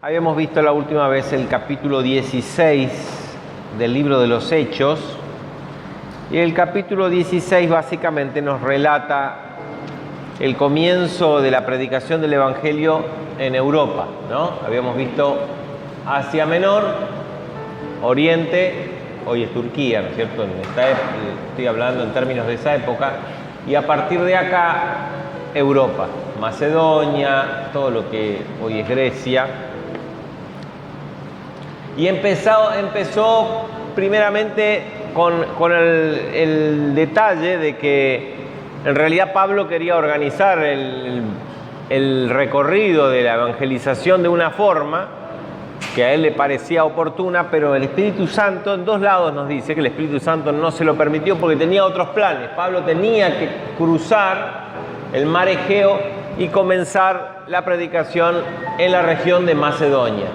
Habíamos visto la última vez el capítulo 16 del libro de los Hechos, y el capítulo 16 básicamente nos relata el comienzo de la predicación del Evangelio en Europa, ¿no? Habíamos visto Asia Menor, Oriente, hoy es Turquía, ¿no es cierto? Estoy hablando en términos de esa época, y a partir de acá, Europa, Macedonia, todo lo que hoy es Grecia. Y empezó primeramente con el detalle de que en realidad Pablo quería organizar el recorrido de la evangelización de una forma que a él le parecía oportuna, pero el Espíritu Santo en dos lados nos dice que el Espíritu Santo no se lo permitió porque tenía otros planes. Pablo tenía que cruzar el mar Egeo y comenzar la predicación en la región de Macedonia,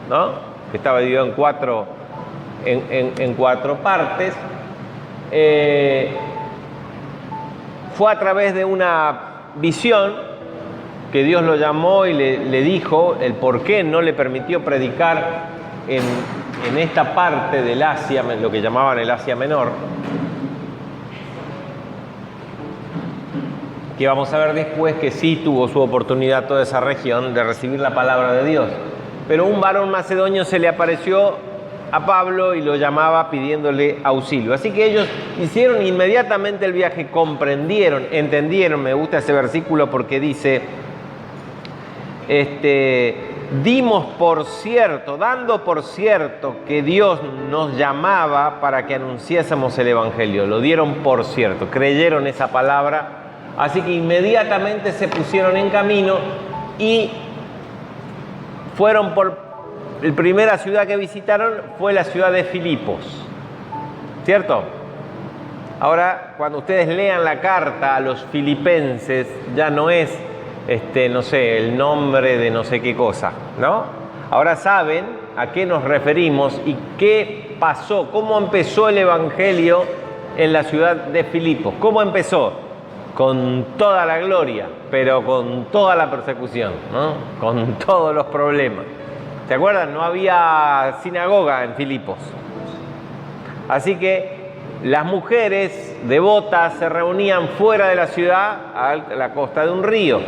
¿no? Que estaba dividido en cuatro partes. Fue a través de una visión que Dios lo llamó y le dijo el por qué no le permitió predicar en esta parte del Asia, lo que llamaban el Asia Menor, que vamos a ver después que sí tuvo su oportunidad toda esa región de recibir la palabra de Dios. Pero un varón macedonio se le apareció a Pablo y lo llamaba pidiéndole auxilio. Así que ellos hicieron inmediatamente el viaje, comprendieron, entendieron. Me gusta ese versículo porque dice, dando por cierto que Dios nos llamaba para que anunciásemos el Evangelio. Lo dieron por cierto, creyeron esa palabra. Así que inmediatamente se pusieron en camino y fueron la primera ciudad que visitaron fue la ciudad de Filipos, ¿cierto? Ahora, cuando ustedes lean la carta a los filipenses, ya no es, no sé, el nombre de no sé qué cosa, ¿no? Ahora saben a qué nos referimos y qué pasó, cómo empezó el Evangelio en la ciudad de Filipos. ¿Cómo empezó? Con toda la gloria, pero con toda la persecución, ¿no? Con todos los problemas. ¿Se acuerdan? No había sinagoga en Filipos. Así que las mujeres devotas se reunían fuera de la ciudad, a la costa de un río.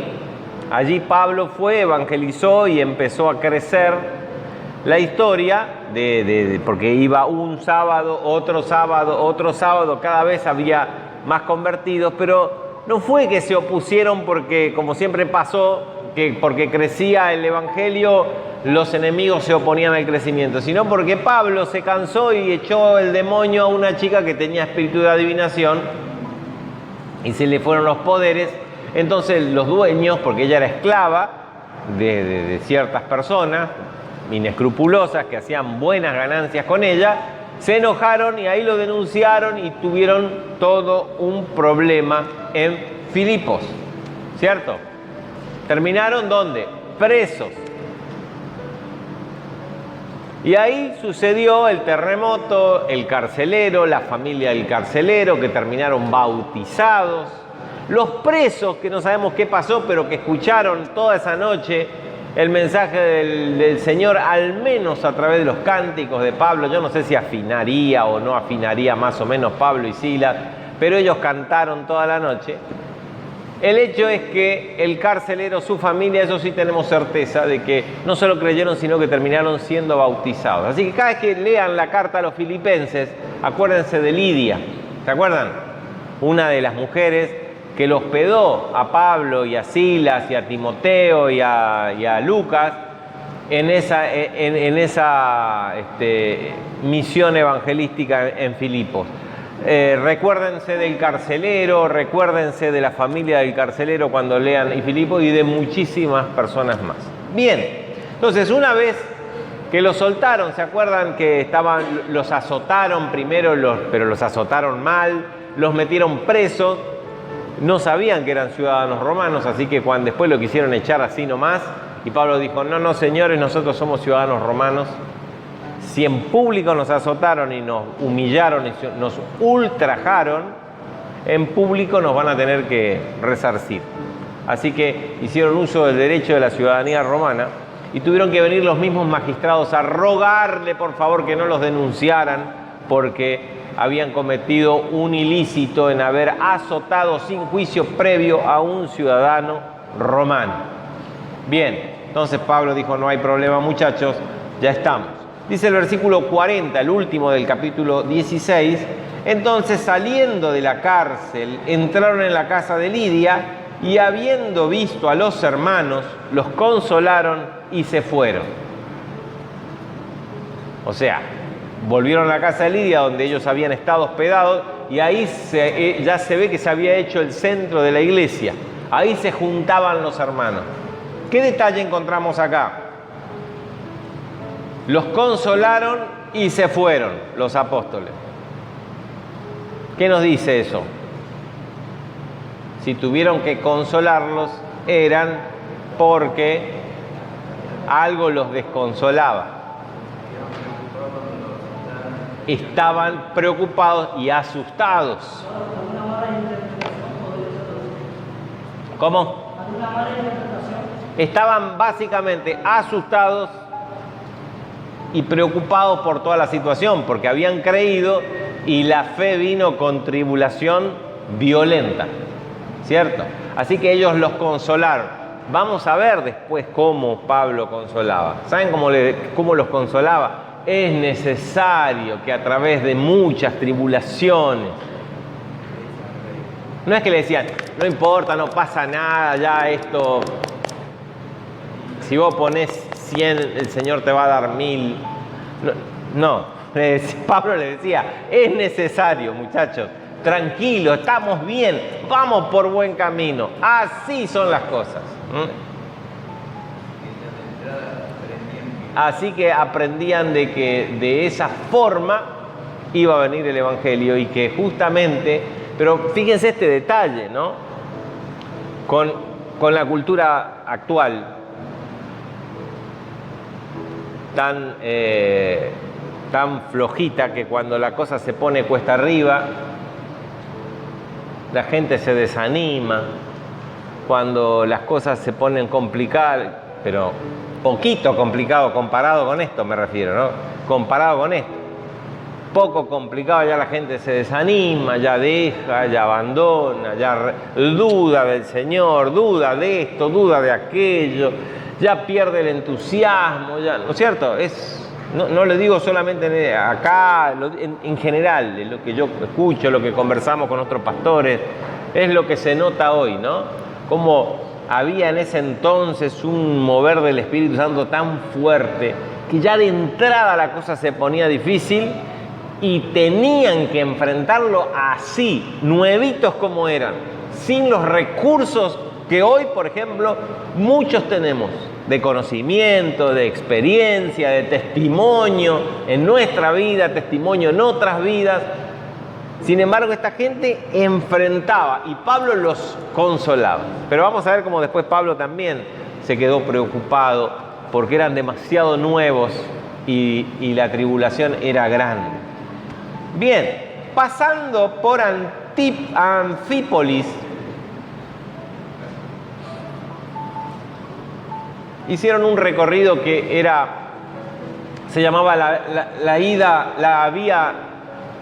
Allí Pablo fue, evangelizó y empezó a crecer la historia, porque iba un sábado, otro sábado, cada vez había más convertidos, pero no fue que se opusieron porque, como siempre pasó, que porque crecía el Evangelio, los enemigos se oponían al crecimiento, sino porque Pablo se cansó y echó el demonio a una chica que tenía espíritu de adivinación y se le fueron los poderes. Entonces los dueños, porque ella era esclava de ciertas personas inescrupulosas que hacían buenas ganancias con ella, se enojaron y ahí lo denunciaron y tuvieron todo un problema en Filipos, ¿cierto? ¿Terminaron dónde? Presos. Y ahí sucedió el terremoto, el carcelero, la familia del carcelero, que terminaron bautizados. Los presos, que no sabemos qué pasó, pero que escucharon toda esa noche el mensaje del Señor, al menos a través de los cánticos de Pablo. Yo no sé si afinaría o no afinaría más o menos Pablo y Silas, pero ellos cantaron toda la noche. El hecho es que el carcelero, su familia, eso sí tenemos certeza de que no solo creyeron, sino que terminaron siendo bautizados. Así que cada vez que lean la carta a los filipenses, acuérdense de Lidia. ¿Se acuerdan? Una de las mujeres que los hospedó a Pablo y a Silas y a Timoteo y a Lucas en esa misión evangelística en Filipos. Recuérdense del carcelero, recuérdense de la familia del carcelero cuando lean y Filipos y de muchísimas personas más. Bien, entonces una vez que los soltaron, ¿se acuerdan que los azotaron primero, pero los azotaron mal, los metieron presos? No sabían que eran ciudadanos romanos, así que después lo quisieron echar así nomás. Y Pablo dijo, no, señores, nosotros somos ciudadanos romanos. Si en público nos azotaron y nos humillaron y nos ultrajaron, en público nos van a tener que resarcir. Así que hicieron uso del derecho de la ciudadanía romana y tuvieron que venir los mismos magistrados a rogarle por favor que no los denunciaran porque habían cometido un ilícito en haber azotado sin juicio previo a un ciudadano romano. Bien, entonces Pablo dijo, no hay problema muchachos, ya estamos. Dice el versículo 40, el último del capítulo 16, entonces saliendo de la cárcel, entraron en la casa de Lidia y habiendo visto a los hermanos, los consolaron y se fueron. O sea, volvieron a la casa de Lidia donde ellos habían estado hospedados y ahí ya se ve que se había hecho el centro de la iglesia. Ahí se juntaban los hermanos. ¿Qué detalle encontramos acá? Los consolaron y se fueron los apóstoles. ¿Qué nos dice eso? Si tuvieron que consolarlos, eran porque algo los desconsolaba. Estaban preocupados y asustados. ¿Cómo? Estaban básicamente asustados y preocupados por toda la situación, porque habían creído y la fe vino con tribulación violenta, ¿cierto? Así que ellos los consolaron. Vamos a ver después cómo Pablo consolaba. ¿Saben cómo los consolaba? Es necesario que a través de muchas tribulaciones, no es que le decían, no importa, no pasa nada, ya esto, si vos ponés 100, el Señor te va a dar 1000. No, Pablo le decía, es necesario, muchachos, tranquilo, estamos bien, vamos por buen camino, así son las cosas. Así que aprendían de que de esa forma iba a venir el Evangelio y que justamente, pero fíjense este detalle, ¿no? Con la cultura actual tan flojita que cuando la cosa se pone cuesta arriba, la gente se desanima, cuando las cosas se ponen complicadas, pero poquito complicado comparado con esto me refiero, ¿no? Comparado con esto. Poco complicado, ya la gente se desanima, ya deja, ya abandona, ya duda del Señor, duda de esto, duda de aquello, ya pierde el entusiasmo, ya, ¿no es cierto? No le digo solamente acá, en general, es lo que yo escucho, lo que conversamos con otros pastores, es lo que se nota hoy, ¿no? Como había en ese entonces un mover del Espíritu Santo tan fuerte que ya de entrada la cosa se ponía difícil y tenían que enfrentarlo así, nuevitos como eran, sin los recursos que hoy, por ejemplo, muchos tenemos de conocimiento, de experiencia, de testimonio en nuestra vida, testimonio en otras vidas. Sin embargo, esta gente enfrentaba y Pablo los consolaba. Pero vamos a ver cómo después Pablo también se quedó preocupado porque eran demasiado nuevos y la tribulación era grande. Bien, pasando por Anfípolis, hicieron un recorrido que se llamaba la vía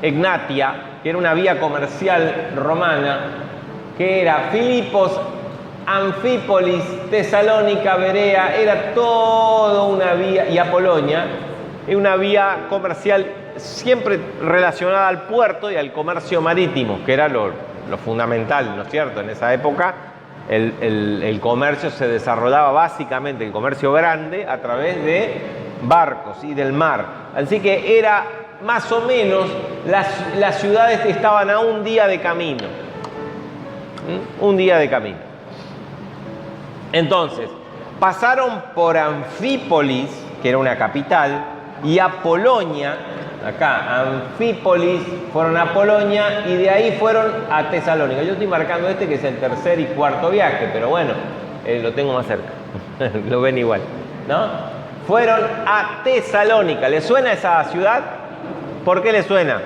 Egnatia, que era una vía comercial romana, que era Filipos, Anfípolis, Tesalónica, Berea, era toda una vía, y Apolonia, una vía comercial siempre relacionada al puerto y al comercio marítimo, que era lo fundamental, ¿no es cierto? En esa época el comercio se desarrollaba básicamente, el comercio grande, a través de barcos y del mar. Así que era más o menos, las ciudades estaban a un día de camino. Un día de camino. Entonces, pasaron por Anfípolis, que era una capital, y Apolonia, acá, Anfípolis, fueron a Apolonia y de ahí fueron a Tesalónica. Yo estoy marcando que es el tercer y cuarto viaje, pero bueno, lo tengo más cerca, lo ven igual, ¿no? Fueron a Tesalónica. ¿Les suena esa ciudad? ¿Por qué les suena?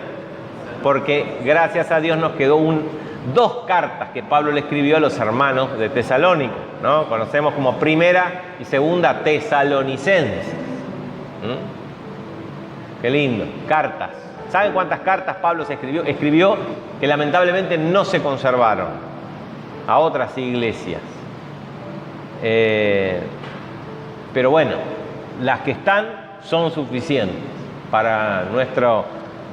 Porque gracias a Dios nos quedó dos cartas que Pablo le escribió a los hermanos de Tesalónica. ¿no? Conocemos como primera y segunda Tesalonicenses. Qué lindo, cartas. ¿Saben cuántas cartas Pablo se escribió? Escribió que lamentablemente no se conservaron a otras iglesias. Pero bueno, las que están son suficientes para nuestro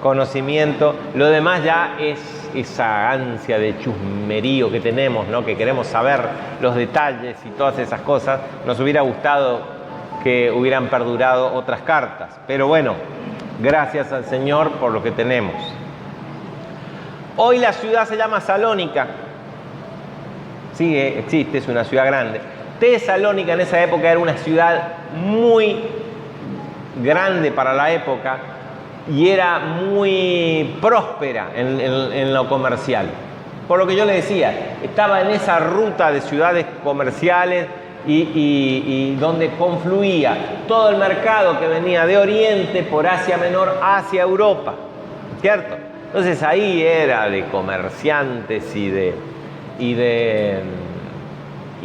conocimiento. Lo demás ya es esa ansia de chusmerío que tenemos, ¿no? Que queremos saber los detalles y todas esas cosas. Nos hubiera gustado que hubieran perdurado otras cartas, pero bueno, gracias al Señor por lo que tenemos. Hoy la ciudad se llama Salónica. Sigue, existe, es una ciudad grande. Tesalónica en esa época era una ciudad muy grande para la época y era muy próspera en lo comercial. Por lo que yo le decía, estaba en esa ruta de ciudades comerciales y donde confluía todo el mercado que venía de Oriente por Asia Menor hacia Europa, ¿cierto? Entonces ahí era de comerciantes y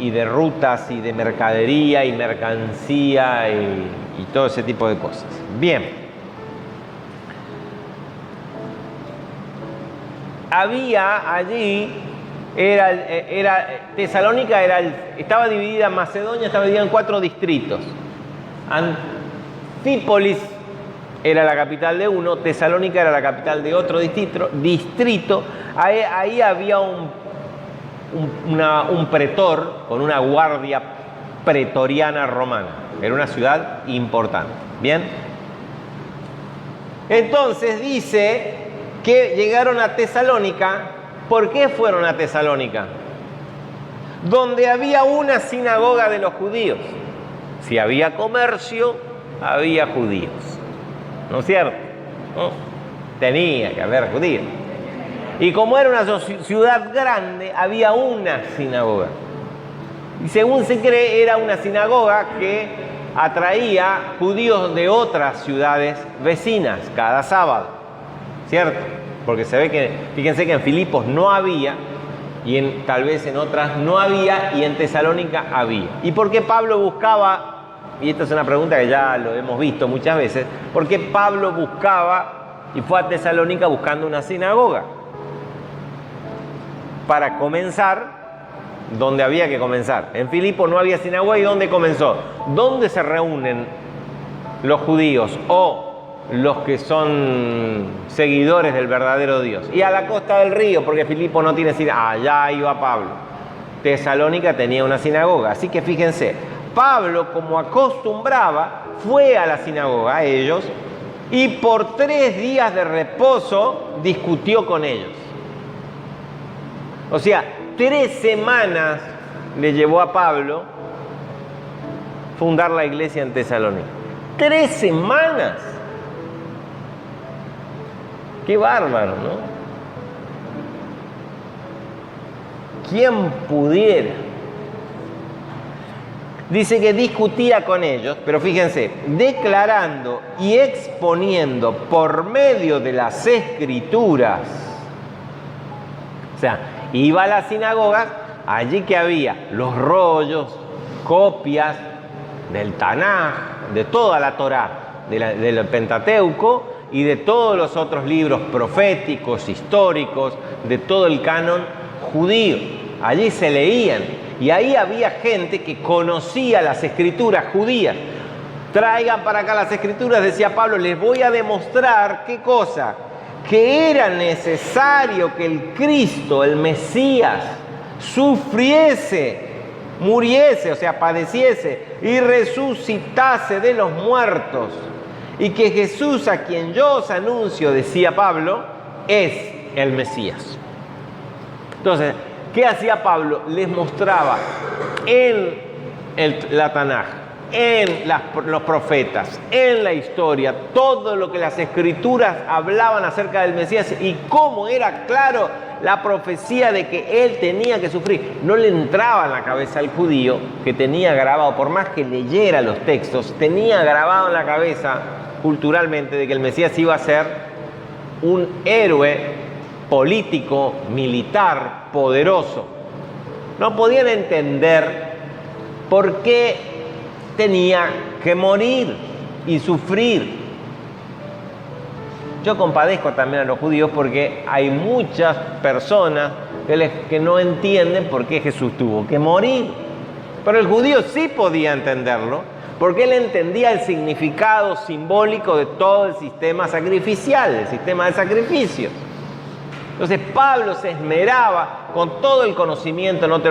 de rutas y de mercadería y mercancía y todo ese tipo de cosas. Bien. Había allí, Tesalónica estaba dividida en Macedonia, estaba dividida en 4 distritos. Anfípolis era la capital de uno, Tesalónica era la capital de otro distrito. Ahí había un pretor con una guardia pretoriana romana. Era una ciudad importante. ¿Bien? Entonces dice que llegaron a Tesalónica. ¿Por qué fueron a Tesalónica? Donde había una sinagoga de los judíos. Si había comercio, había judíos. ¿No es cierto? ¿No? Tenía que haber judíos. Y como era una ciudad grande, había una sinagoga. Y según se cree, era una sinagoga que atraía judíos de otras ciudades vecinas cada sábado. ¿Cierto? Porque se ve que, fíjense que en Filipos no había, y tal vez en otras no había, y en Tesalónica había. ¿Y por qué Pablo buscaba? Y esta es una pregunta que ya lo hemos visto muchas veces. ¿Por qué Pablo buscaba y fue a Tesalónica buscando una sinagoga? Para comenzar donde había que comenzar. En Filipos no había sinagoga, ¿y dónde comenzó? ¿Dónde se reúnen los judíos o los que son seguidores del verdadero Dios? Y a la costa del río, porque Filipos no tiene sinagoga. Allá iba Pablo. Tesalónica tenía una sinagoga. Así que fíjense, Pablo, como acostumbraba, fue a la sinagoga, a ellos, y por 3 días de reposo discutió con ellos. O sea, 3 semanas le llevó a Pablo fundar la iglesia en Tesalónica. 3 semanas. Qué bárbaro, ¿no? ¿Quién pudiera? Dice que discutía con ellos, pero fíjense, declarando y exponiendo por medio de las Escrituras. O sea, iba a la sinagoga, allí que había los rollos, copias del Tanaj, de toda la Torá, del Pentateuco y de todos los otros libros proféticos, históricos, de todo el canon judío. Allí se leían y ahí había gente que conocía las escrituras judías. Traigan para acá las escrituras, decía Pablo, les voy a demostrar qué cosa, que era necesario que el Cristo, el Mesías, sufriese, muriese, o sea, padeciese y resucitase de los muertos. Y que Jesús, a quien yo os anuncio, decía Pablo, es el Mesías. Entonces, ¿qué hacía Pablo? Les mostraba en la Tanaj, en los profetas, en la historia, todo lo que las escrituras hablaban acerca del Mesías y cómo era claro la profecía de que él tenía que sufrir. No le entraba en la cabeza al judío que tenía grabado, por más que leyera los textos, tenía grabado en la cabeza culturalmente de que el Mesías iba a ser un héroe político, militar, poderoso. No podían entender por qué tenía que morir y sufrir. Yo compadezco también a los judíos porque hay muchas personas que no entienden por qué Jesús tuvo que morir. Pero el judío sí podía entenderlo, porque él entendía el significado simbólico de todo el sistema sacrificial, el sistema de sacrificios. Entonces Pablo se esmeraba con todo el conocimiento. No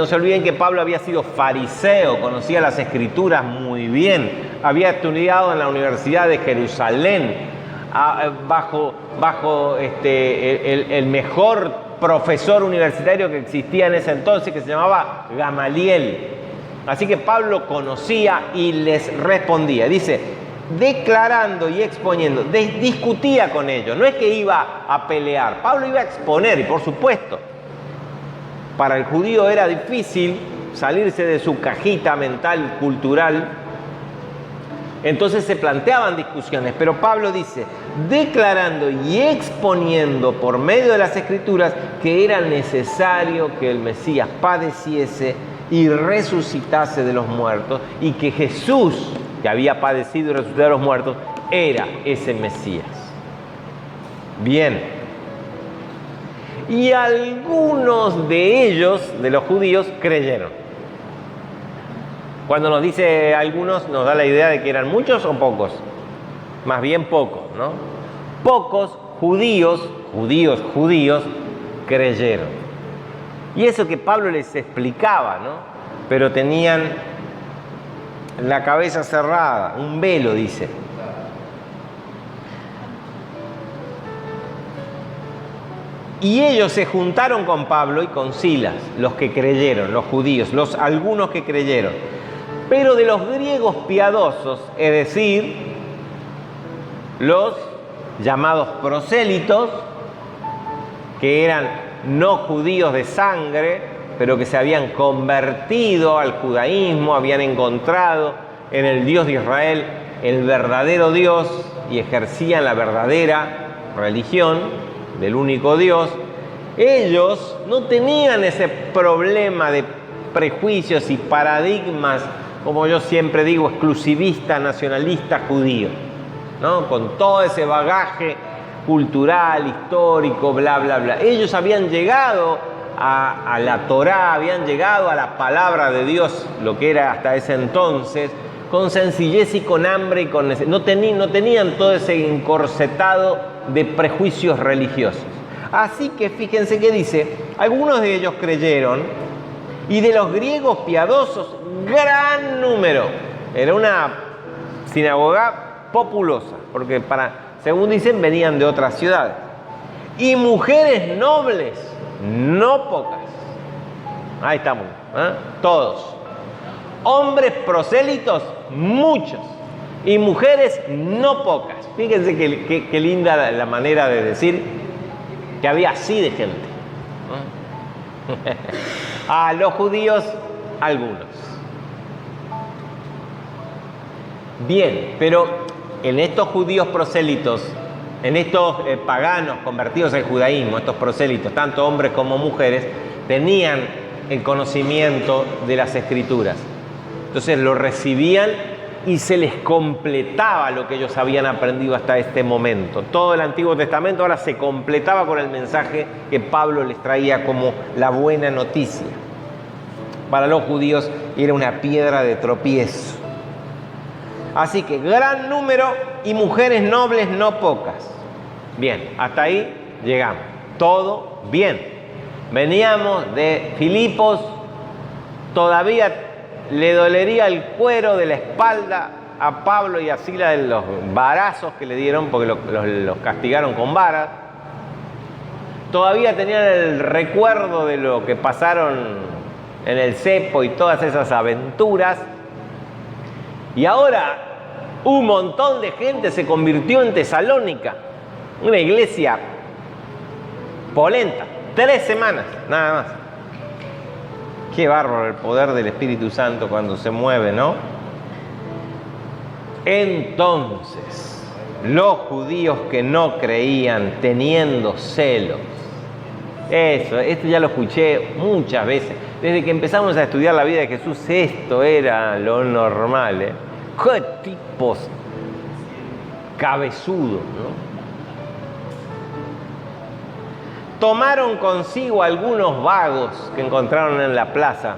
se olviden que Pablo había sido fariseo, conocía las escrituras muy bien, había estudiado en la Universidad de Jerusalén, bajo el mejor profesor universitario que existía en ese entonces, que se llamaba Gamaliel. Así que Pablo conocía y les respondía. Dice, declarando y exponiendo, discutía con ellos. No es que iba a pelear, Pablo iba a exponer. Y por supuesto, para el judío era difícil salirse de su cajita mental, cultural. Entonces se planteaban discusiones, pero Pablo dice, declarando y exponiendo por medio de las Escrituras que era necesario que el Mesías padeciese y resucitase de los muertos, y que Jesús, que había padecido y resucitado de los muertos, era ese Mesías. Bien. Y algunos de ellos, de los judíos, creyeron. Cuando nos dice algunos, nos da la idea de que eran muchos o pocos. Más bien pocos, ¿no? Pocos judíos creyeron. Y eso que Pablo les explicaba, ¿no? Pero tenían la cabeza cerrada, un velo, dice. Y ellos se juntaron con Pablo y con Silas, los que creyeron, los judíos, algunos que creyeron. Pero de los griegos piadosos, es decir, los llamados prosélitos, que eran no judíos de sangre, pero que se habían convertido al judaísmo, habían encontrado en el Dios de Israel el verdadero Dios y ejercían la verdadera religión del único Dios. Ellos no tenían ese problema de prejuicios y paradigmas, como yo siempre digo, exclusivista, nacionalista, judío, ¿no? Con todo ese bagaje cultural, histórico, bla, bla, bla. Ellos habían llegado a la Torá, habían llegado a la palabra de Dios, lo que era hasta ese entonces, con sencillez y con hambre y con necesidad. No tenían todo ese encorsetado de prejuicios religiosos. Así que fíjense que dice, algunos de ellos creyeron, y de los griegos piadosos, gran número. Era una sinagoga populosa, porque según dicen, venían de otras ciudades. Y mujeres nobles, no pocas. Ahí estamos, ¿eh? Todos. Hombres prosélitos, muchos. Y mujeres no pocas. Fíjense qué linda la manera de decir que había así de gente. A los judíos, algunos. Bien, pero en estos judíos prosélitos, en estos paganos convertidos al judaísmo, estos prosélitos, tanto hombres como mujeres, tenían el conocimiento de las Escrituras. Entonces lo recibían y se les completaba lo que ellos habían aprendido hasta este momento. Todo el Antiguo Testamento ahora se completaba con el mensaje que Pablo les traía como la buena noticia. Para los judíos era una piedra de tropiezo. Así que gran número y mujeres nobles no pocas. Bien, hasta ahí llegamos. Todo bien. Veníamos de Filipos, todavía le dolería el cuero de la espalda a Pablo y a Silas de los varazos que le dieron, porque los castigaron con varas. Todavía tenían el recuerdo de lo que pasaron en el cepo y todas esas aventuras. Y ahora un montón de gente se convirtió en Tesalónica, una iglesia polenta, 3 semanas, nada más. Qué bárbaro el poder del Espíritu Santo cuando se mueve, ¿no? Entonces, los judíos que no creían, teniendo celos. Esto ya lo escuché muchas veces. desde que empezamos a estudiar la vida de Jesús, esto era lo normal, ¿eh? ¡Qué tipos cabezudos, ¿no? Tomaron consigo algunos vagos que encontraron en la plaza,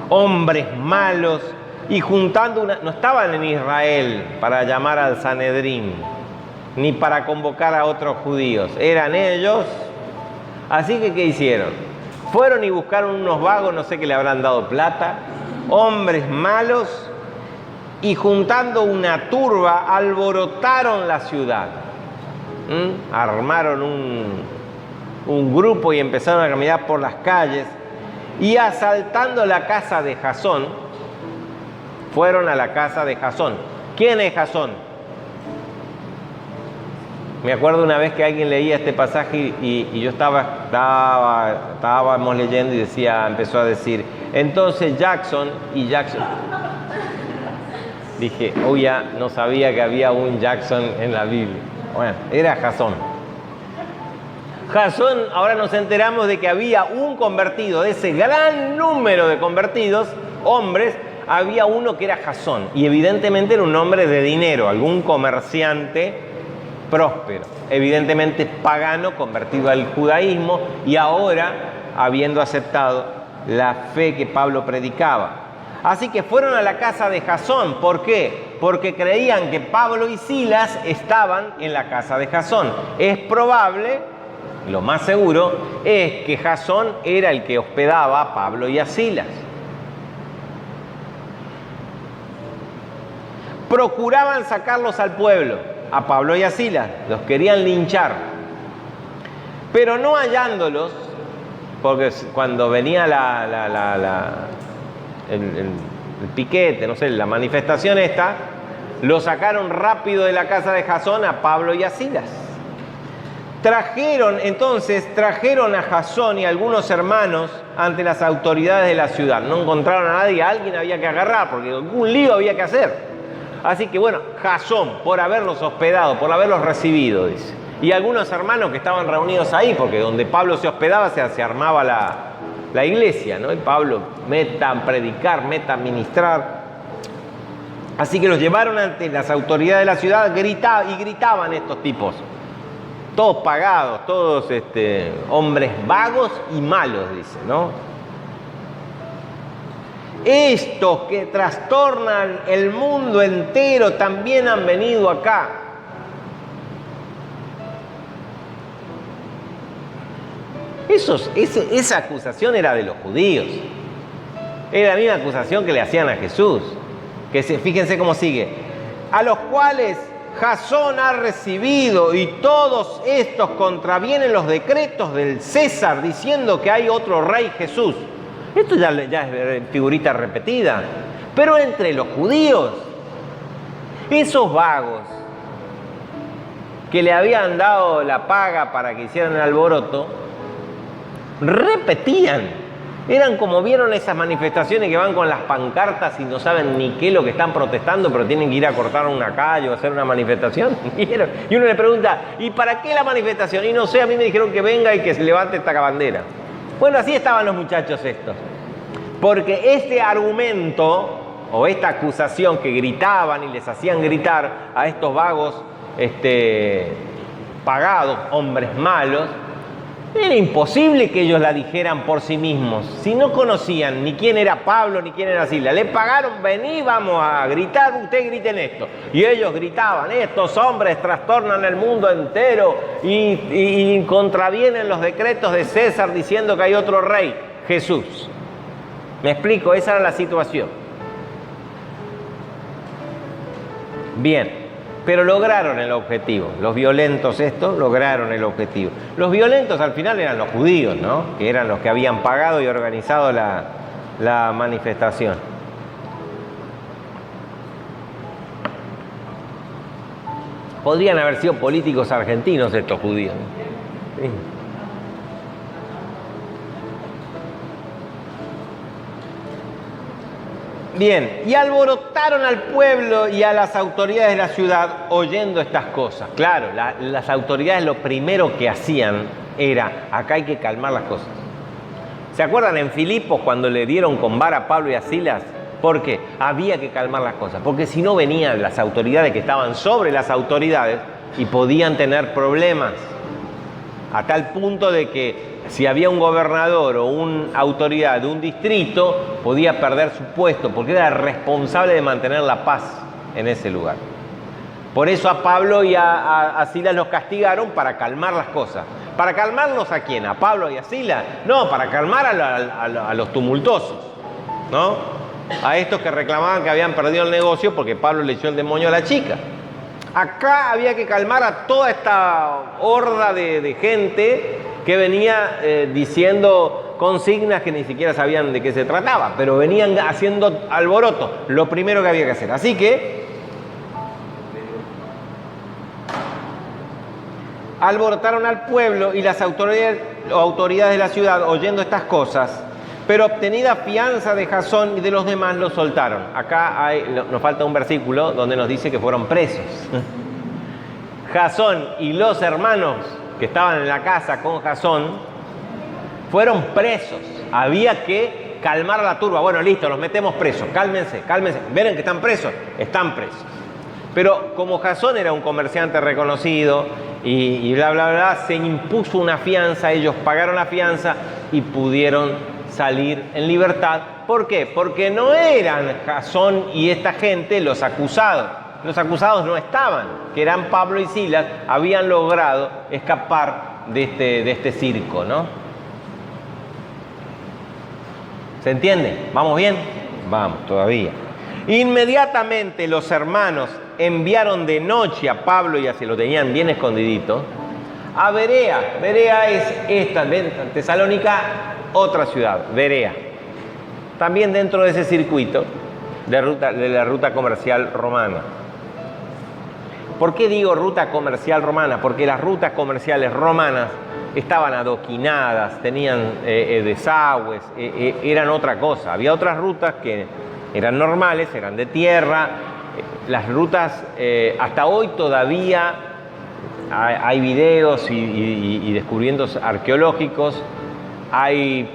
hombres malos, y juntando no estaban en Israel para llamar al Sanedrín, ni para convocar a otros judíos, eran ellos. Así que, ¿qué hicieron? Fueron y buscaron unos vagos, no sé qué le habrán dado plata, hombres malos, y juntando una turba, alborotaron la ciudad. Armaron un grupo y empezaron a caminar por las calles, y asaltando la casa de Jasón, fueron a la casa de Jasón. ¿Quién es Jasón? Me acuerdo una vez que alguien leía este pasaje y yo estábamos leyendo y empezó a decir, entonces Jackson. Dije, ya no sabía que había un Jackson en la Biblia. Bueno, era Jasón. Jasón, ahora nos enteramos de que había un convertido, de ese gran número de convertidos, hombres, había uno que era Jasón, y evidentemente era un hombre de dinero, algún comerciante próspero, evidentemente pagano, convertido al judaísmo, y ahora habiendo aceptado la fe que Pablo predicaba. Así que fueron a la casa de Jasón. ¿Por qué? Porque creían que Pablo y Silas estaban en la casa de Jasón. Es probable, lo más seguro, es que Jasón era el que hospedaba a Pablo y a Silas. Procuraban sacarlos al pueblo, a Pablo y a Silas, los querían linchar. Pero no hallándolos, porque cuando venía el piquete, no sé, la manifestación esta, lo sacaron rápido de la casa de Jasón a Pablo y a Silas. Trajeron a Jasón y a algunos hermanos ante las autoridades de la ciudad. No encontraron a nadie, a alguien había que agarrar, porque algún lío había que hacer. Así que bueno, Jasón, por haberlos hospedado, por haberlos recibido, dice. Y algunos hermanos que estaban reunidos ahí, porque donde Pablo se hospedaba se armaba la iglesia, ¿no? Y Pablo, meta a predicar, meta a ministrar. Así que los llevaron ante las autoridades de la ciudad, gritaban estos tipos. Todos pagados, todos hombres vagos y malos, dice, ¿no? Estos que trastornan el mundo entero también han venido acá. Esa acusación era de los judíos. Era la misma acusación que le hacían a Jesús. Fíjense cómo sigue. A los cuales Jasón ha recibido, y todos estos contravienen los decretos del César, diciendo que hay otro rey, Jesús. Esto ya es figurita repetida. Pero entre los judíos, esos vagos que le habían dado la paga para que hicieran el alboroto, repetían. Eran como vieron esas manifestaciones que van con las pancartas y no saben ni qué es lo que están protestando, pero tienen que ir a cortar una calle o hacer una manifestación. Y uno le pregunta, ¿y para qué la manifestación? Y no sé, a mí me dijeron que venga y que se levante esta bandera. Bueno, así estaban los muchachos estos. Porque este argumento o esta acusación que gritaban y les hacían gritar a estos vagos pagados, hombres malos, era imposible que ellos la dijeran por sí mismos. Si no conocían ni quién era Pablo ni quién era Silas, le pagaron, vení, vamos a gritar, ustedes griten esto. Y ellos gritaban, estos hombres trastornan el mundo entero y contravienen los decretos de César diciendo que hay otro rey, Jesús. ¿Me explico? Esa era la situación. Bien. Pero lograron el objetivo. Los violentos estos lograron el objetivo. Los violentos al final eran los judíos, ¿no? Que eran los que habían pagado y organizado la manifestación. Podrían haber sido políticos argentinos estos judíos, ¿no? Sí. Bien, y alborotaron al pueblo y a las autoridades de la ciudad oyendo estas cosas. Claro, las autoridades lo primero que hacían era, acá hay que calmar las cosas. ¿Se acuerdan en Filipos cuando le dieron con vara a Pablo y a Silas? Porque había que calmar las cosas, porque si no venían las autoridades que estaban sobre las autoridades y podían tener problemas, a tal punto de que si había un gobernador o una autoridad de un distrito, podía perder su puesto, porque era responsable de mantener la paz en ese lugar. Por eso a Pablo y a Silas los castigaron para calmar las cosas. ¿Para calmarlos a quién? ¿A Pablo y a Silas? No, para calmar a los tumultuosos, ¿no? A estos que reclamaban que habían perdido el negocio porque Pablo le echó el demonio a la chica. Acá había que calmar a toda esta horda de gente que venía diciendo consignas que ni siquiera sabían de qué se trataba, pero venían haciendo alboroto, lo primero que había que hacer. Así que alborotaron al pueblo y las autoridades de la ciudad, oyendo estas cosas, pero obtenida fianza de Jasón y de los demás, los soltaron. Acá nos falta un versículo donde nos dice que fueron presos. Jasón y los hermanos que estaban en la casa con Jasón fueron presos. Había que calmar la turba. Bueno, listo, los metemos presos. Cálmense, cálmense. ¿Ven que están presos? Están presos. Pero como Jasón era un comerciante reconocido y bla, bla, bla, se impuso una fianza, ellos pagaron la fianza y pudieron salir en libertad. ¿Por qué? Porque no eran Jasón y esta gente los acusados. Los acusados no estaban, que eran Pablo y Silas, habían logrado escapar de este circo, ¿no? ¿Se entiende? ¿Vamos bien? Vamos, todavía. Inmediatamente los hermanos enviaron de noche a Pablo y a Silas, lo tenían bien escondidito, a Berea. Berea es esta, Tesalónica, otra ciudad, Berea. También dentro de ese circuito de la ruta comercial romana. ¿Por qué digo ruta comercial romana? Porque las rutas comerciales romanas estaban adoquinadas, tenían desagües, eran otra cosa. Había otras rutas que eran normales, eran de tierra. Las rutas, hasta hoy todavía hay videos y descubrimientos arqueológicos. Hay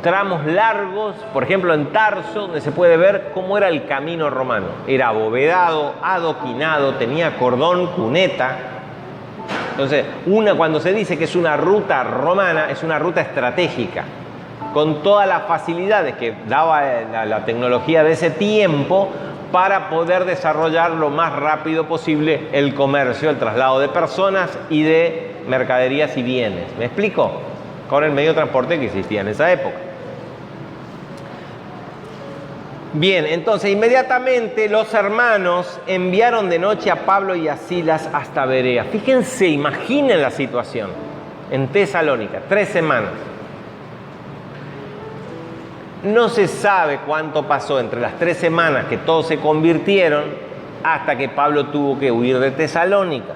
tramos largos, por ejemplo en Tarso, donde se puede ver cómo era el camino romano. Era abovedado, adoquinado, tenía cordón, cuneta. Entonces, cuando se dice que es una ruta romana, es una ruta estratégica, con todas las facilidades que daba la tecnología de ese tiempo para poder desarrollar lo más rápido posible el comercio, el traslado de personas y de mercaderías y bienes. ¿Me explico? Con el medio de transporte que existía en esa época. Bien, entonces inmediatamente los hermanos enviaron de noche a Pablo y a Silas hasta Berea. Fíjense, imaginen la situación en Tesalónica, 3 semanas. No se sabe cuánto pasó entre las 3 semanas que todos se convirtieron hasta que Pablo tuvo que huir de Tesalónica.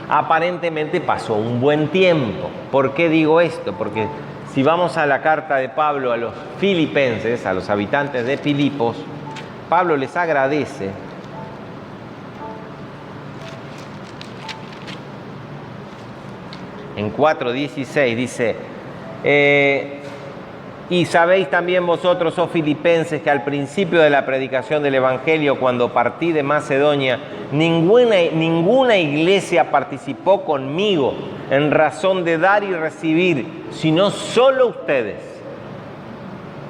Aparentemente pasó un buen tiempo. ¿Por qué digo esto? Porque si vamos a la carta de Pablo a los filipenses, a los habitantes de Filipos, Pablo les agradece. En 4:16 dice, y sabéis también vosotros, oh filipenses, que al principio de la predicación del Evangelio, cuando partí de Macedonia, ninguna iglesia participó conmigo en razón de dar y recibir, sino solo ustedes,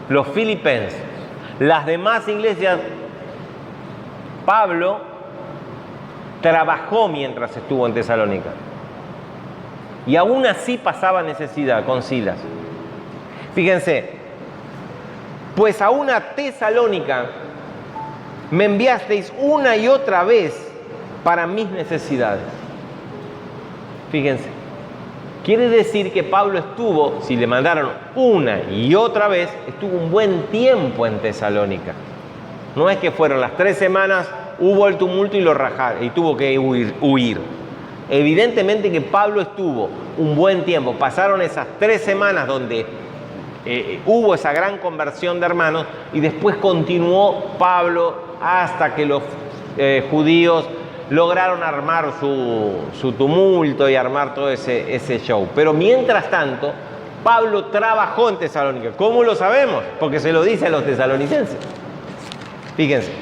los filipenses. Las demás iglesias, Pablo trabajó mientras estuvo en Tesalónica. Y aún así pasaba necesidad con Silas. Fíjense, pues a una Tesalónica me enviasteis una y otra vez para mis necesidades. Fíjense, quiere decir que Pablo estuvo, si le mandaron una y otra vez, estuvo un buen tiempo en Tesalónica. No es que fueron las 3 semanas, hubo el tumulto y lo rajaron y tuvo que huir. Evidentemente que Pablo estuvo un buen tiempo. Pasaron esas 3 semanas donde hubo esa gran conversión de hermanos y después continuó Pablo hasta que los judíos lograron armar su tumulto y armar todo ese show. Pero mientras tanto, Pablo trabajó en Tesalónica. ¿Cómo lo sabemos? Porque se lo dice a los tesalonicenses. Fíjense.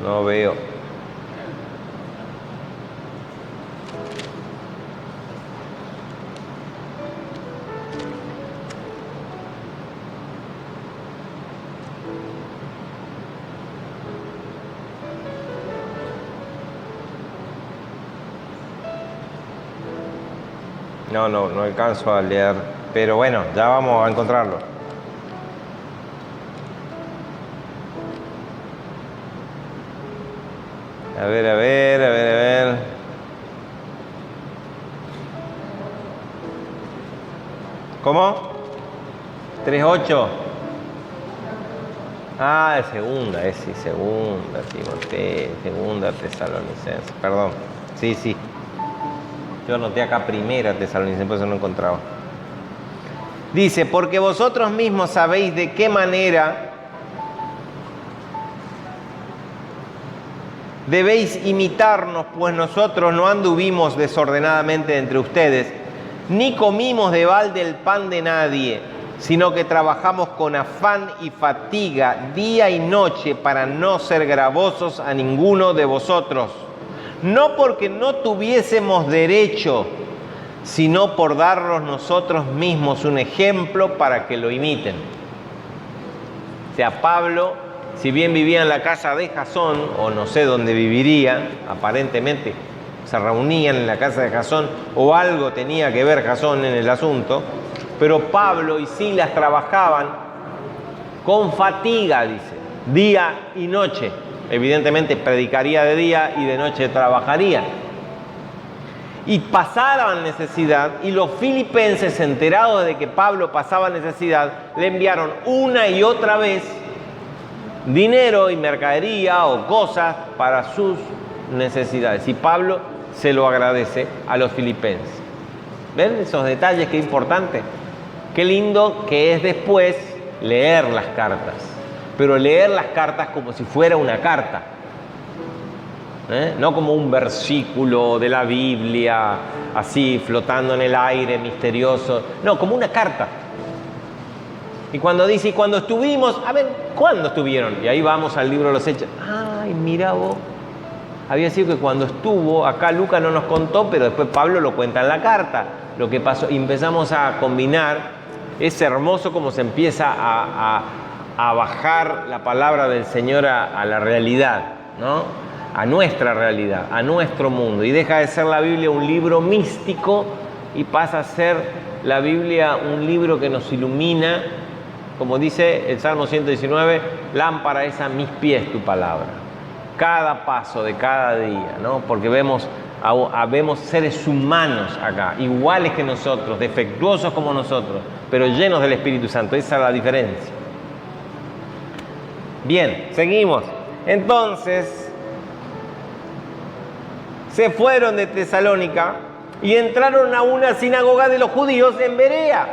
No veo. No alcanzo a leer, pero bueno, ya vamos a encontrarlo. A ver. ¿Cómo? 3:8. Ah, segunda, Timoteo, segunda Tesalonicenses, perdón. Sí. Yo anoté acá primera Tesalonicenses, por eso no encontraba. Dice, porque vosotros mismos sabéis de qué manera debéis imitarnos, pues nosotros no anduvimos desordenadamente entre ustedes, ni comimos de balde el pan de nadie, sino que trabajamos con afán y fatiga día y noche para no ser gravosos a ninguno de vosotros. No porque no tuviésemos derecho, sino por darnos nosotros mismos un ejemplo para que lo imiten. O sea, Pablo, si bien vivía en la casa de Jasón, o no sé dónde viviría, aparentemente se reunían en la casa de Jasón, o algo tenía que ver Jasón en el asunto, pero Pablo y Silas trabajaban con fatiga, dice, día y noche. Evidentemente predicaría de día y de noche trabajaría. Y pasaban necesidad, y los filipenses, enterados de que Pablo pasaba necesidad, le enviaron una y otra vez dinero y mercadería o cosas para sus necesidades. Y Pablo se lo agradece a los filipenses. ¿Ven esos detalles? Qué importante. Qué lindo que es después leer las cartas. Pero leer las cartas como si fuera una carta. No como un versículo de la Biblia, así flotando en el aire, misterioso. No, como una carta. Y cuando dice, y cuando estuvimos, a ver, ¿cuándo estuvieron? Y ahí vamos al libro de los Hechos. Ay, mira vos. Había sido que cuando estuvo, acá Lucas no nos contó, pero después Pablo lo cuenta en la carta. Lo que pasó, y empezamos a combinar, es hermoso como se empieza a bajar la palabra del Señor a la realidad, ¿no? A nuestra realidad, a nuestro mundo. Y deja de ser la Biblia un libro místico y pasa a ser la Biblia un libro que nos ilumina, como dice el Salmo 119, lámpara es a mis pies tu palabra. Cada paso de cada día, ¿no? Porque vemos seres humanos acá, iguales que nosotros, defectuosos como nosotros, pero llenos del Espíritu Santo. Esa es la diferencia. Bien, seguimos. Entonces, se fueron de Tesalónica y entraron a una sinagoga de los judíos en Berea.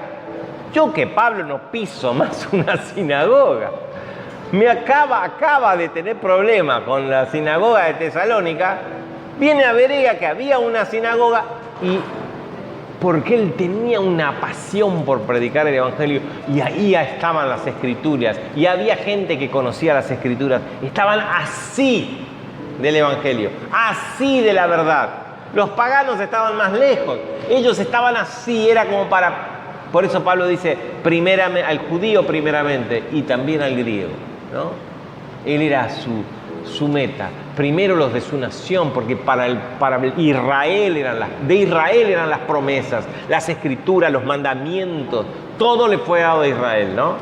Yo que Pablo no piso más una sinagoga. Acaba de tener problema con la sinagoga de Tesalónica. Viene a Berea, que había una sinagoga, y porque él tenía una pasión por predicar el Evangelio, y ahí estaban las Escrituras, y había gente que conocía las Escrituras, estaban así del Evangelio, así de la verdad. Los paganos estaban más lejos, ellos estaban así, era como para... Por eso Pablo dice, al judío primeramente, y también al griego, ¿no? Él era su meta. Primero los de su nación, porque para Israel de Israel eran las promesas, las escrituras, los mandamientos, todo le fue dado a Israel, ¿no?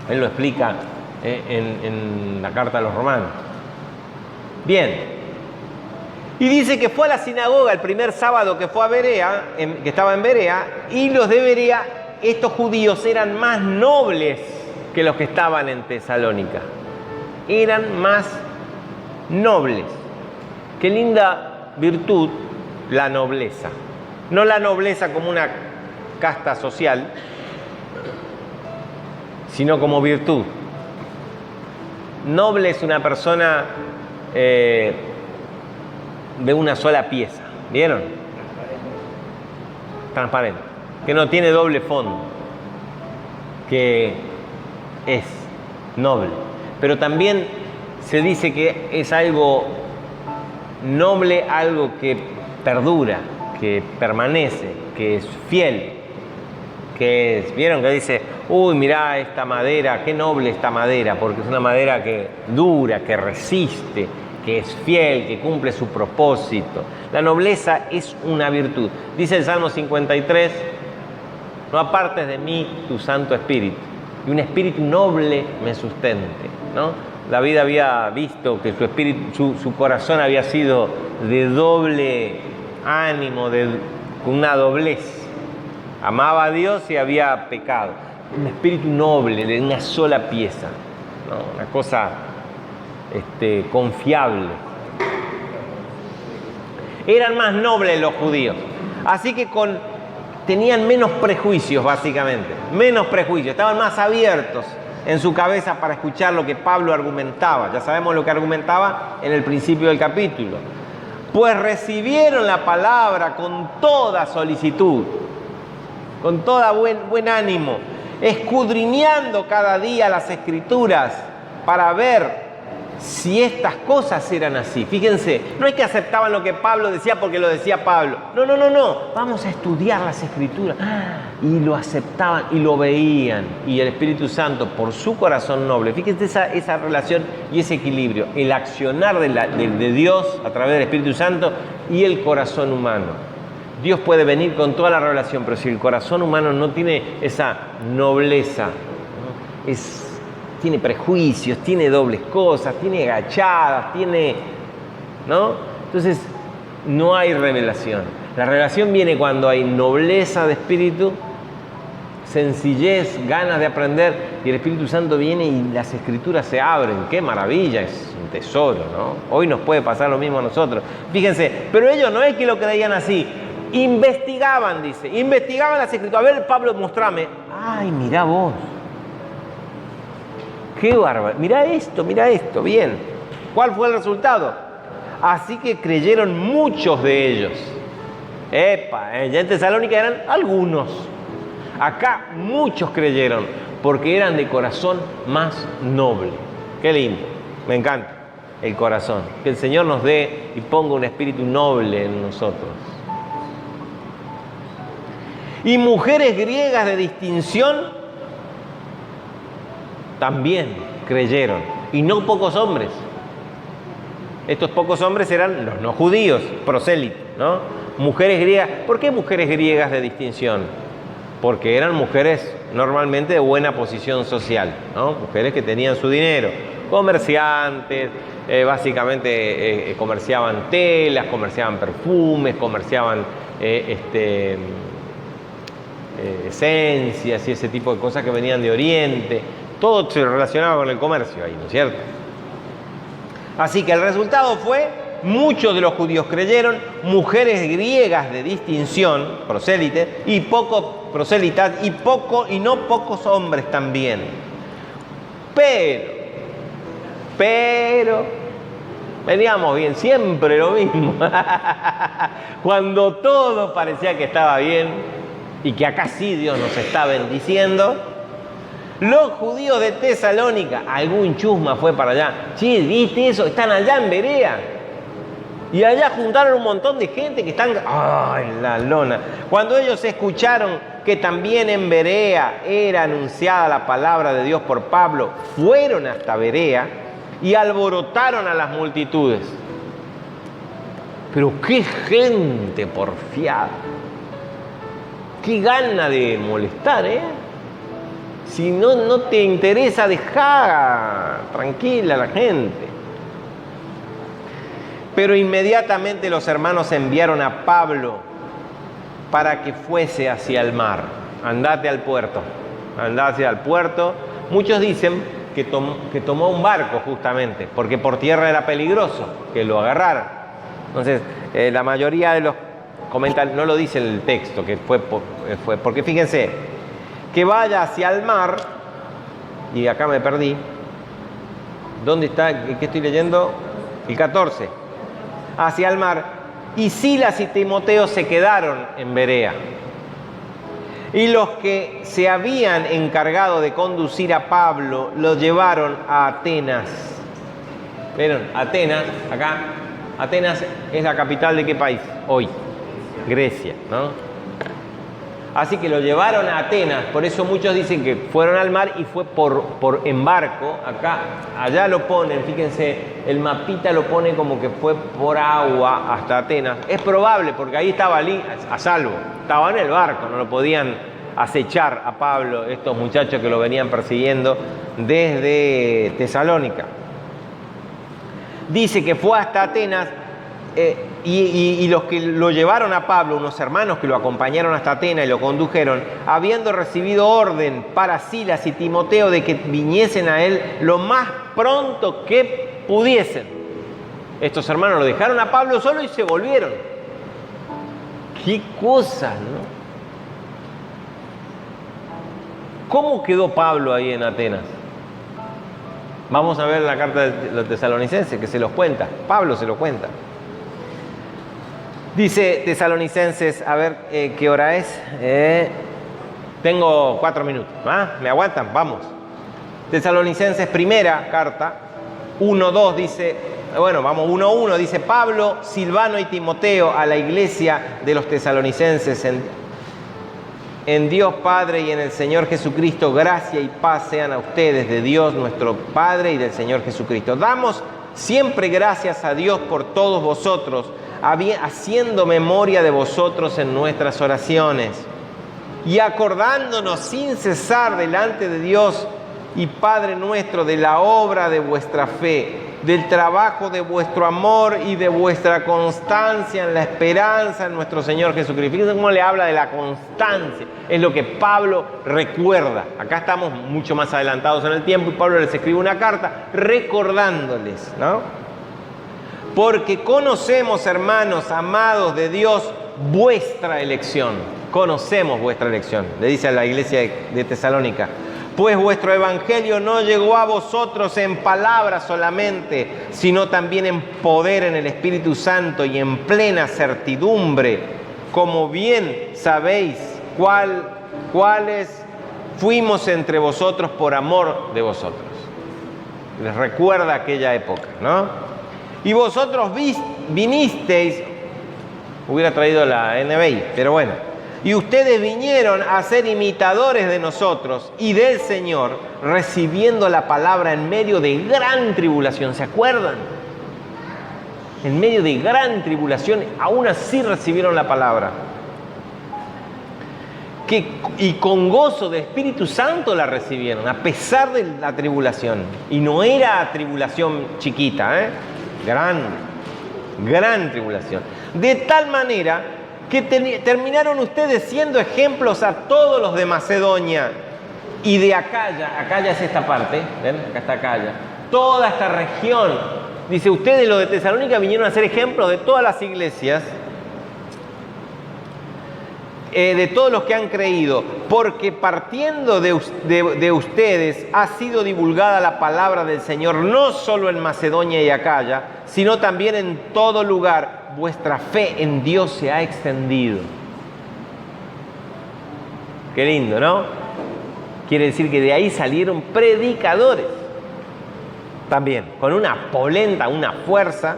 Él lo explica en la carta a los romanos. Bien. Y dice que fue a la sinagoga el primer sábado que fue a Berea, que estaba en Berea, y los de Berea, estos judíos, eran más nobles que los que estaban en Tesalónica. Eran más nobles. Qué linda virtud la nobleza. No la nobleza como una casta social, sino como virtud. Noble es una persona de una sola pieza, ¿vieron? Transparente, que no tiene doble fondo, que es noble. Pero también se dice que es algo noble, algo que perdura, que permanece, que es fiel, que es, ¿vieron? Que dice, uy, mirá esta madera, qué noble esta madera, porque es una madera que dura, que resiste, que es fiel, que cumple su propósito. La nobleza es una virtud. Dice el Salmo 53, no apartes de mí tu Santo Espíritu, y un espíritu noble me sustente, ¿no? David había visto que su espíritu, su corazón había sido de doble ánimo, con una doblez. Amaba a Dios y había pecado. Un espíritu noble, de una sola pieza, ¿no? Una cosa confiable. Eran más nobles los judíos, así que tenían menos prejuicios, básicamente, menos prejuicios, estaban más abiertos en su cabeza para escuchar lo que Pablo argumentaba. Ya sabemos lo que argumentaba en el principio del capítulo. Pues recibieron la palabra con toda solicitud, con toda buen ánimo, escudriñando cada día las Escrituras para ver si estas cosas eran así. Fíjense, no es que aceptaban lo que Pablo decía porque lo decía Pablo. No. Vamos a estudiar las Escrituras. Y lo aceptaban y lo veían. Y el Espíritu Santo, por su corazón noble, fíjense esa relación y ese equilibrio. El accionar de Dios a través del Espíritu Santo y el corazón humano. Dios puede venir con toda la revelación, pero si el corazón humano no tiene esa nobleza, ¿no? Tiene prejuicios, tiene dobles cosas, tiene agachadas, ¿no? Entonces, no hay revelación. La revelación viene cuando hay nobleza de espíritu, sencillez, ganas de aprender, y el Espíritu Santo viene y las Escrituras se abren. ¡Qué maravilla! Es un tesoro, ¿no? Hoy nos puede pasar lo mismo a nosotros. Fíjense, pero ellos no es que lo creían así. Investigaban, dice. Investigaban las Escrituras. A ver, Pablo, mostrame. ¡Ay, mirá vos! ¡Qué bárbaro! Mirá esto, bien. ¿Cuál fue el resultado? Así que creyeron muchos de ellos. Ya en Tesalónica eran algunos. Acá muchos creyeron, porque eran de corazón más noble. ¡Qué lindo! Me encanta el corazón. Que el Señor nos dé y ponga un espíritu noble en nosotros. Y mujeres griegas de distinción también creyeron, y no pocos hombres. Estos pocos hombres eran los no judíos, prosélitos, ¿no? Mujeres griegas. ¿Por qué mujeres griegas de distinción? Porque eran mujeres normalmente de buena posición social, ¿no? Mujeres que tenían su dinero, comerciantes, básicamente comerciaban telas, comerciaban perfumes, comerciaban esencias y ese tipo de cosas que venían de Oriente. Todo se relacionaba con el comercio ahí, ¿no es cierto? Así que el resultado fue, muchos de los judíos creyeron, mujeres griegas de distinción, prosélites, y no pocos hombres también. Pero, veníamos bien, siempre lo mismo. Cuando todo parecía que estaba bien, y que acá sí Dios nos está bendiciendo, los judíos de Tesalónica, algún chusma fue para allá. Sí, ¿viste eso? Están allá en Berea. Y allá juntaron un montón de gente que están... ¡Ay, la lona! Cuando ellos escucharon que también en Berea era anunciada la palabra de Dios por Pablo, fueron hasta Berea y alborotaron a las multitudes. Pero qué gente porfiada. Qué gana de molestar, ¿eh? Si no te interesa, dejar tranquila a la gente. Pero inmediatamente los hermanos enviaron a Pablo para que fuese hacia el mar. Andate al puerto. Andate al puerto. Muchos dicen que tomó un barco justamente, porque por tierra era peligroso que lo agarraran. Entonces, La mayoría de los comentarios, no lo dice el texto, que fue porque fíjense, que vaya hacia el mar, y acá me perdí. ¿Dónde está? ¿Qué estoy leyendo? El 14. Hacia el mar. Y Silas y Timoteo se quedaron en Berea. Y los que se habían encargado de conducir a Pablo lo llevaron a Atenas. ¿Vieron? Atenas, acá. Atenas es la capital de qué país hoy. Grecia, ¿no? Así que lo llevaron a Atenas, por eso muchos dicen que fueron al mar y fue por embarco. Acá, allá lo ponen, fíjense, el mapita lo pone como que fue por agua hasta Atenas. Es probable, porque ahí estaba a salvo, estaba en el barco, no lo podían acechar a Pablo, estos muchachos que lo venían persiguiendo desde Tesalónica. Dice que fue hasta Atenas. Y los que lo llevaron a Pablo, unos hermanos que lo acompañaron hasta Atenas y lo condujeron, habiendo recibido orden para Silas y Timoteo de que viniesen a él lo más pronto que pudiesen. Estos hermanos lo dejaron a Pablo solo y se volvieron. ¡Qué cosas!, ¿no? ¿Cómo quedó Pablo ahí en Atenas? Vamos a ver la carta de los tesalonicenses, que se los cuenta. Pablo se lo cuenta. Dice Tesalonicenses, a ver qué hora es. Tengo 4 minutos. ¿Me aguantan? Vamos. Tesalonicenses, primera carta, 1:2 dice, bueno, vamos, 1:1 dice: Pablo, Silvano y Timoteo a la iglesia de los tesalonicenses en Dios Padre y en el Señor Jesucristo, gracia y paz sean a ustedes de Dios nuestro Padre y del Señor Jesucristo. Damos siempre gracias a Dios por todos vosotros, haciendo memoria de vosotros en nuestras oraciones y acordándonos sin cesar delante de Dios y Padre nuestro de la obra de vuestra fe, del trabajo de vuestro amor y de vuestra constancia en la esperanza en nuestro Señor Jesucristo. Fíjense cómo le habla de la constancia, es lo que Pablo recuerda. Acá estamos mucho más adelantados en el tiempo y Pablo les escribe una carta recordándoles, ¿no? Porque conocemos, hermanos amados de Dios, vuestra elección. Conocemos vuestra elección, le dice a la iglesia de Tesalónica. Pues vuestro evangelio no llegó a vosotros en palabras solamente, sino también en poder en el Espíritu Santo y en plena certidumbre, como bien sabéis cuáles fuimos entre vosotros por amor de vosotros. Les recuerda aquella época, ¿no? Y vosotros vinisteis, hubiera traído la NBI, pero bueno, y ustedes vinieron a ser imitadores de nosotros y del Señor, recibiendo la palabra en medio de gran tribulación. ¿Se acuerdan? En medio de gran tribulación, aún así recibieron la palabra. Y con gozo de Espíritu Santo la recibieron, a pesar de la tribulación. Y no era tribulación chiquita, gran tribulación. De tal manera que terminaron ustedes siendo ejemplos a todos los de Macedonia y de Acaya. Acaya es esta parte, ¿ven? Acá está Acaya. Toda esta región. Dice, ustedes los de Tesalónica vinieron a ser ejemplos de todas las iglesias, de todos los que han creído, porque partiendo de ustedes ha sido divulgada la palabra del Señor, no solo en Macedonia y Acaya, sino también en todo lugar. Vuestra fe en Dios se ha extendido. Qué lindo, ¿no? Quiere decir que de ahí salieron predicadores, también, con una polenta, una fuerza.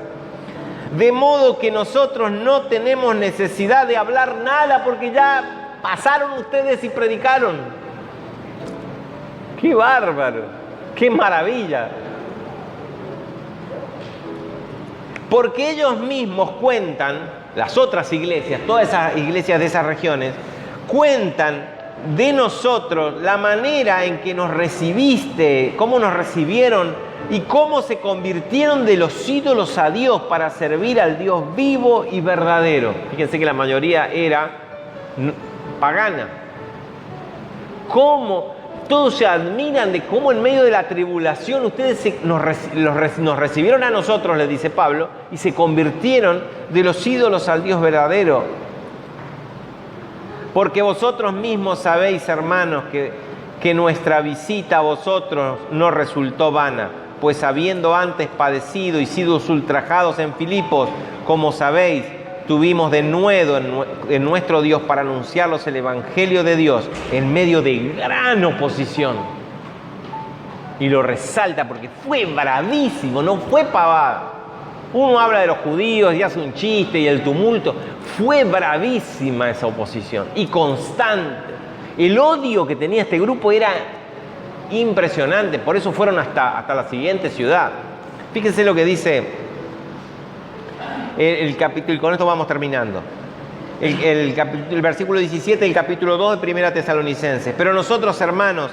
De modo que nosotros no tenemos necesidad de hablar nada porque ya pasaron ustedes y predicaron. ¡Qué bárbaro! ¡Qué maravilla! Porque ellos mismos cuentan, las otras iglesias, todas esas iglesias de esas regiones, cuentan de nosotros la manera en que nos recibiste, cómo nos recibieron y cómo se convirtieron de los ídolos a Dios para servir al Dios vivo y verdadero. Fíjense que la mayoría era pagana. Cómo todos se admiran de cómo en medio de la tribulación ustedes nos recibieron a nosotros, les dice Pablo, y se convirtieron de los ídolos al Dios verdadero. Porque vosotros mismos sabéis, hermanos, que nuestra visita a vosotros no resultó vana, pues habiendo antes padecido y sido ultrajados en Filipos, como sabéis, tuvimos de nuevo en nuestro Dios para anunciarlos el Evangelio de Dios en medio de gran oposición. Y lo resalta porque fue bravísimo, no fue pavada. Uno habla de los judíos y hace un chiste y el tumulto. Fue bravísima esa oposición y constante. El odio que tenía este grupo era impresionante, por eso fueron hasta la siguiente ciudad. Fíjense lo que dice el capítulo, y con esto vamos terminando. El versículo 17 del capítulo 2 de 1 Tesalonicenses. Pero nosotros, hermanos,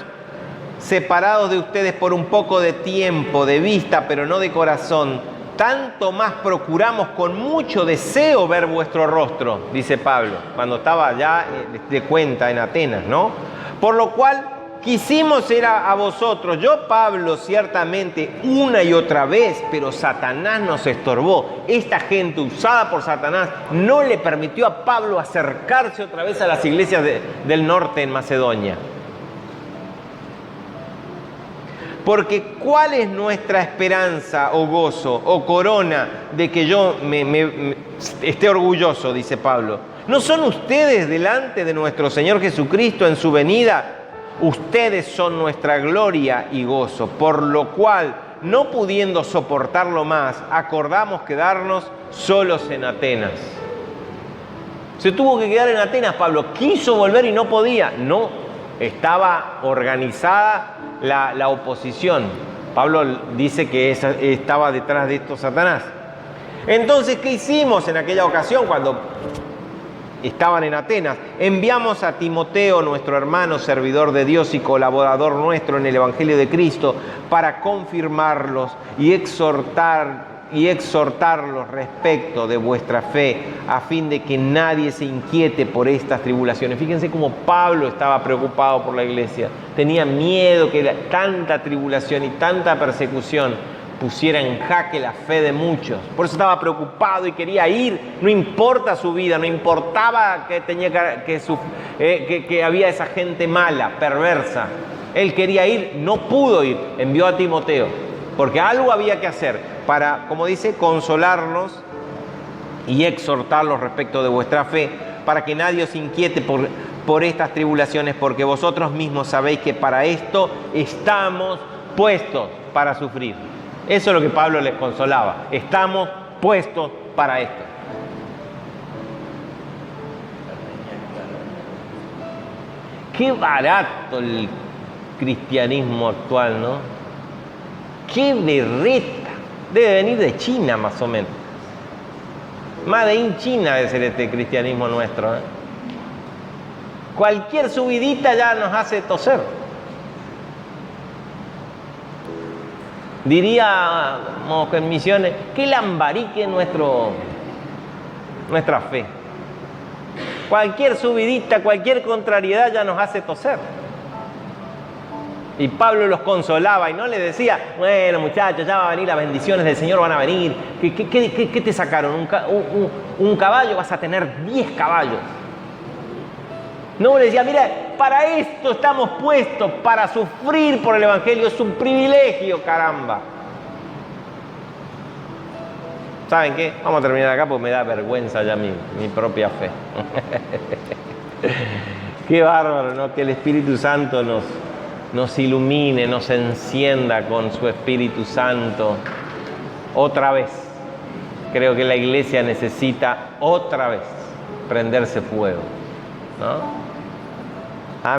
separados de ustedes por un poco de tiempo, de vista, pero no de corazón, tanto más procuramos con mucho deseo ver vuestro rostro, dice Pablo, cuando estaba ya de cuenta en Atenas, ¿no? Por lo cual quisimos ir a vosotros, yo Pablo ciertamente una y otra vez, pero Satanás nos estorbó. Esta gente usada por Satanás no le permitió a Pablo acercarse otra vez a las iglesias del norte en Macedonia. Porque ¿cuál es nuestra esperanza o gozo o corona de que yo esté orgulloso? Dice Pablo. ¿No son ustedes delante de nuestro Señor Jesucristo en su venida? Ustedes son nuestra gloria y gozo, por lo cual, no pudiendo soportarlo más, acordamos quedarnos solos en Atenas. Se tuvo que quedar en Atenas Pablo, quiso volver y no podía. No, estaba organizada la oposición. Pablo dice que estaba detrás de esto Satanás. Entonces, ¿qué hicimos en aquella ocasión cuando estaban en Atenas? Enviamos a Timoteo, nuestro hermano, servidor de Dios y colaborador nuestro en el Evangelio de Cristo, para confirmarlos y exhortarlos respecto de vuestra fe, a fin de que nadie se inquiete por estas tribulaciones. Fíjense cómo Pablo estaba preocupado por la iglesia. Tenía miedo que tanta tribulación y tanta persecución pusiera en jaque la fe de muchos. Por eso estaba preocupado y quería ir. No importa su vida, no importaba que había esa gente mala, perversa. Él quería ir, no pudo ir. Envió a Timoteo, porque algo había que hacer para, como dice, consolarnos y exhortarlos respecto de vuestra fe, para que nadie os inquiete por estas tribulaciones, porque vosotros mismos sabéis que para esto estamos puestos para sufrir. Eso es lo que Pablo les consolaba. Estamos puestos para esto. Qué barato el cristianismo actual, ¿no? Qué berreta. Debe venir de China, más o menos. Made in China debe ser este cristianismo nuestro, ¿eh? Cualquier subidita ya nos hace toser. Diríamos en Misiones, qué lambarique nuestra fe. Cualquier subidita, cualquier contrariedad ya nos hace toser. Y Pablo los consolaba y no les decía, bueno muchachos, ya van a venir las bendiciones del Señor, van a venir. ¿Qué te sacaron? ¿Un caballo? Vas a tener 10 caballos. No, le decía, mira, para esto estamos puestos, para sufrir por el Evangelio. Es un privilegio, caramba. ¿Saben qué? Vamos a terminar acá porque me da vergüenza ya mi propia fe. Qué bárbaro, ¿no? Que el Espíritu Santo nos ilumine, nos encienda con su Espíritu Santo otra vez. Creo que la iglesia necesita otra vez prenderse fuego, ¿no?